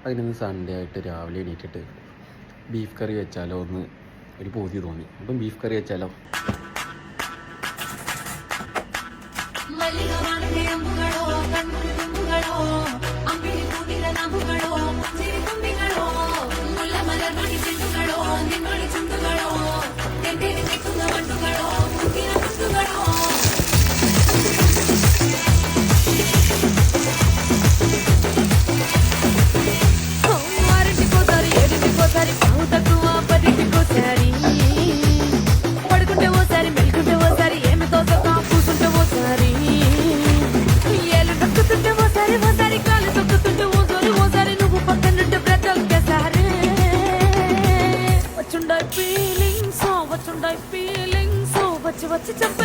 അതിനൊന്ന് സൺഡേ ആയിട്ട് രാവിലെ എണീറ്റിട്ട് ബീഫ് കറി വെച്ചാലോ എന്ന് ഒരു പൂതി തോന്നി. അപ്പം ബീഫ് കറി വെച്ചാലോ. Feeling so, what should I feeling so, what you